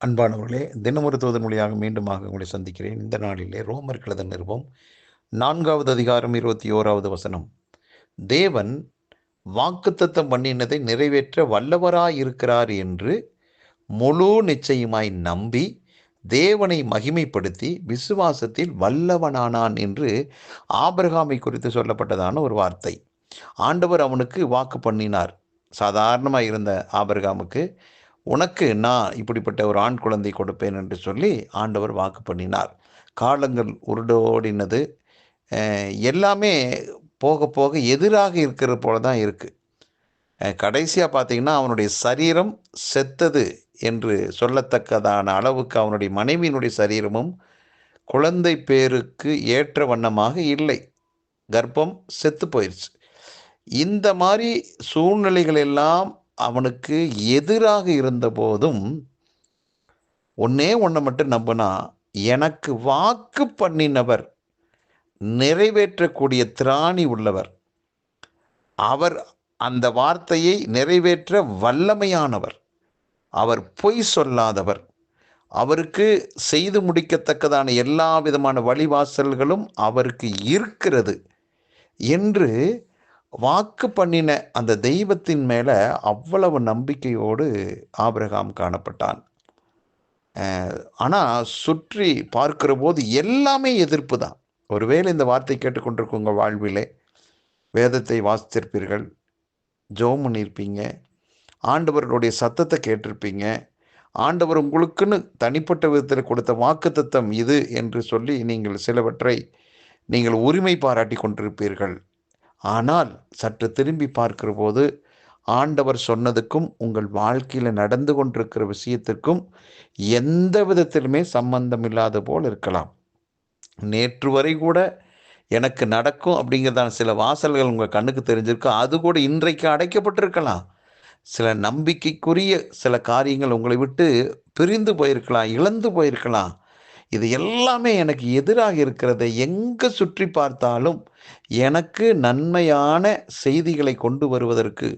அன்பானவர்களே, தினமொரு தூதன் மொழியாக மீண்டுமாக உங்களை சந்திக்கிறேன். இந்த நாளிலே ரோமர் கழுத நிருபம் 4வது அதிகாரம் 21வது வசனம். தேவன் வாக்குத்தத்தம் பண்ணினதை நிறைவேற்ற வல்லவராயிருக்கிறார் என்று முழு நிச்சயமாய் நம்பி தேவனை மகிமைப்படுத்தி விசுவாசத்தில் வல்லவனானான் என்று ஆபிரகாமை குறித்து சொல்லப்பட்டதான ஒரு வார்த்தை. ஆண்டவர் அவனுக்கு வாக்கு பண்ணினார். சாதாரணமாக இருந்த ஆபிரகாமுக்கு, உனக்கு நான் இப்படிப்பட்ட ஒரு ஆண் குழந்தை கொடுப்பேன் என்று சொல்லி ஆண்டவர் வாக்கு பண்ணினார். காலங்கள் உருண்டோடினது. எல்லாமே போக போக எதிராக இருக்கிறது போல தான் இருக்குது. கடைசியாக பார்த்தீங்கன்னா, அவனுடைய சரீரம் செத்தது என்று சொல்லத்தக்கதான அளவுக்கு அவனுடைய மனைவியினுடைய சரீரமும் குழந்தை பேருக்கு ஏற்ற வண்ணமாக இல்லை. கர்ப்பம் செத்து போயிடுச்சு. இந்த மாதிரி சூழ்நிலைகள் எல்லாம் அவனுக்கு எதிராக இருந்தபோதும் ஒன்னே ஒன்றை மட்டும் நம்பினா, எனக்கு வாக்கு பண்ணினவர் நிறைவேற்றக்கூடிய திராணி உள்ளவர், அவர் அந்த வார்த்தையை நிறைவேற்ற வல்லமையானவர், அவர் பொய் சொல்லாதவர், அவருக்கு செய்து முடிக்கத்தக்கதான எல்லா விதமான வழிவாசல்களும் அவருக்கு இருக்கிறது என்று வாக்கு பண்ணின அந்த தெய்வத்தின் மேலே அவ்வளவு நம்பிக்கையோடு ஆபிரகாம் காணப்பட்டான். ஆனால் சுற்றி பார்க்கிற போது எல்லாமே எதிர்ப்பு தான். ஒருவேளை இந்த வார்த்தை கேட்டுக்கொண்டிருக்க உங்கள் வாழ்விலே வேதத்தை வாசித்திருப்பீர்கள், ஜெபம் பண்ணியிருப்பீங்க, ஆண்டவருடைய சத்தத்தை கேட்டிருப்பீங்க, ஆண்டவர் உங்களுக்குன்னு தனிப்பட்ட விதத்தில் கொடுத்த வாக்குத்தத்தம் இது என்று சொல்லி நீங்கள் சிலவற்றை நீங்கள் உரிமை பாராட்டி கொண்டிருப்பீர்கள். ஆனால் சற்று திரும்பி பார்க்கிற போது ஆண்டவர் சொன்னதுக்கும் உங்கள் வாழ்க்கையில் நடந்து கொண்டிருக்கிற விஷயத்திற்கும் எந்த விதத்திலுமே சம்பந்தம் இல்லாத போல் இருக்கலாம். நேற்று வரை கூட எனக்கு நடக்கும் அப்படிங்கிறதான சில வாசல்கள் உங்கள் கண்ணுக்கு தெரிஞ்சிருக்கும். அது கூட இன்றைக்கு அடைக்கப்பட்டிருக்கலாம். சில நம்பிக்கைக்குரிய சில காரியங்கள் உங்களை விட்டு பிரிந்து போயிருக்கலாம், இழந்து போயிருக்கலாம். இது எல்லாமே எனக்கு எதிராக இருக்கிறத எங்கே சுற்றி பார்த்தாலும் எனக்கு நன்மையான செய்திகளை கொண்டு வருவதற்கு,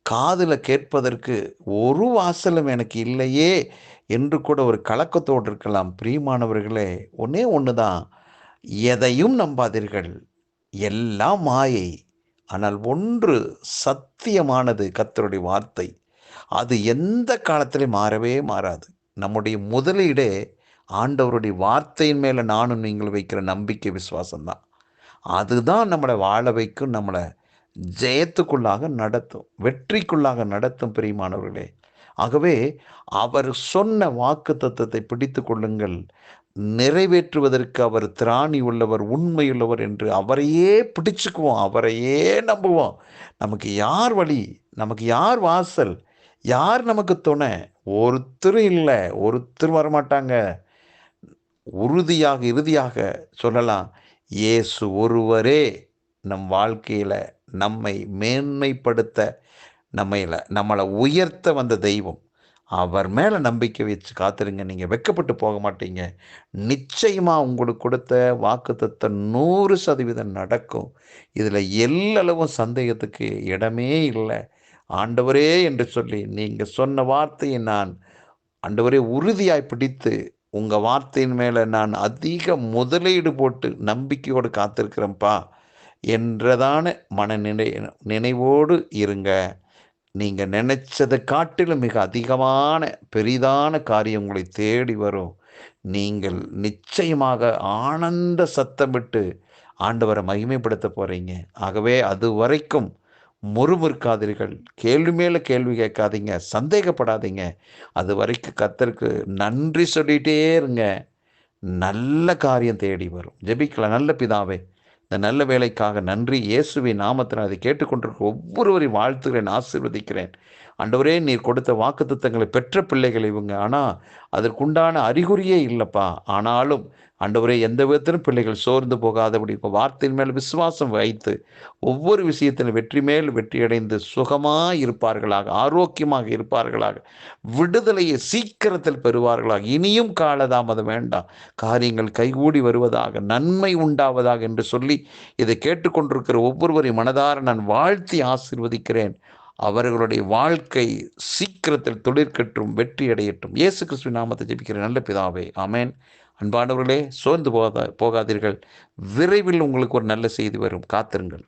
காதில் கேட்பதற்கு ஒரு வாசலும் எனக்கு இல்லையே என்று கூட ஒரு கலக்கத்தோடு இருக்கலாம். பிரியமானவர்களே, ஒன்றே ஒன்று தான், எதையும் நம்பாதீர்கள், எல்லாம் மாயை. ஆனால் ஒன்று சத்தியமானது, கர்த்தருடைய வார்த்தை. அது எந்த காலத்திலும் மாறவே மாறாது. நம்முடைய முதலீடே ஆண்டவருடைய வார்த்தையின் மேலே நானும் நீங்கள் வைக்கிற நம்பிக்கை, விசுவாசம்தான். அதுதான் நம்மளை வாழ வைக்கும், நம்மளை ஜெயத்துக்குள்ளாக நடத்தும், வெற்றிக்குள்ளாக நடத்தும். பிரியமானவர்களே, ஆகவே அவர் சொன்ன வாக்கு தத்தத்தை பிடித்து கொள்ளுங்கள். நிறைவேற்றுவதற்கு அவர் திராணி உள்ளவர், உண்மையுள்ளவர் என்று அவரையே பிடிச்சுக்குவோம், அவரையே நம்புவோம். நமக்கு யார் வழி, நமக்கு யார் வாசல், யார் நமக்கு துணை? ஒருத்தரும் இல்லை, ஒருத்தர் வரமாட்டாங்க. உறுதியாக இறுதியாக சொல்லலாம், இயேசு ஒருவரே நம் வாழ்க்கையில் நம்மை மேன்மைப்படுத்த, நம்மளை உயர்த்த வந்த தெய்வம். அவர் மேலே நம்பிக்கை வச்சு காத்துருங்க, நீங்கள் வெட்கப்பட்டு போக மாட்டீங்க. நிச்சயமாக உங்களுக்கு கொடுத்த வாக்குத்தத்தம் 100% நடக்கும். இதில் எல்லளவும் சந்தேகத்துக்கு இடமே இல்லை. ஆண்டவரே என்று சொல்லி நீங்கள் சொன்ன வார்த்தையை நான் ஆண்டவரே உறுதியாய் பிடித்து, உங்கள் வார்த்தையின் மேலே நான் அதிக முதலீடு போட்டு நம்பிக்கையோடு காத்திருக்கிறேன்ப்பா என்றதான நினைவோடு இருங்க. நீங்கள் நினைச்சதை காட்டிலும் மிக அதிகமான பெரிதான காரியம் உங்களை தேடி வரும். நீங்கள் நிச்சயமாக ஆனந்த சத்தமிட்டு ஆண்டவரை மகிமைப்படுத்த போகிறீங்க. ஆகவே அது வரைக்கும் முறுமுறுக்காதீர்கள், கேள்வி மேலே கேள்வி கேட்காதீங்க, சந்தேகப்படாதீங்க. அது வரைக்கும் கர்த்தருக்கு நன்றி சொல்லிகிட்டே இருங்க. நல்ல காரியம் தேடி வரும். ஜெபிக்கலாம். நல்ல பிதாவே, இந்த நல்ல வேலைக்காக நன்றி. இயேசுவின் நாமத்தில் அதை கேட்டுக்கொண்டிருக்க ஒவ்வொருவரையும் வாழ்த்துகிறேன், ஆசீர்வதிக்கிறேன். ஆண்டவரே, நீர் கொடுத்த வாக்குத்தத்தங்களை பெற்ற பிள்ளைகள் இவங்க. ஆனால் அதற்குண்டான அறிகுறியே இல்லைப்பா. ஆனாலும் ஆண்டவரே, எந்த விதத்திலும் பிள்ளைகள் சோர்ந்து போகாதபடி வார்த்தையின் மேல் விசுவாசம் வைத்து ஒவ்வொரு விஷயத்திலும் வெற்றி மேல் வெற்றியடைந்து சுகமாக இருப்பார்களாக, ஆரோக்கியமாக இருப்பார்களாக, விடுதலையை சீக்கிரத்தில் பெறுவார்களாக. இனியும் காலதாமதம் வேண்டாம், காரியங்கள் கைகூடி வருவதாக, நன்மை உண்டாவதாக என்று சொல்லி இதை கேட்டுக்கொண்டிருக்கிற ஒவ்வொருவரையும் மனதார நான் வாழ்த்தி ஆசீர்வதிக்கிறேன். அவர்களுடைய வாழ்க்கை சீக்கிரத்தில் தொழிற்கட்டும், வெற்றி அடையட்டும். இயேசு கிறிஸ்துவின் நாமத்தை ஜெபிக்கிற நல்ல பிதாவே, ஆமென். அன்பானவர்களே, சோர்ந்து போகாதீர்கள். விரைவில் உங்களுக்கு ஒரு நல்ல செய்தி வரும். காத்திருங்கள்.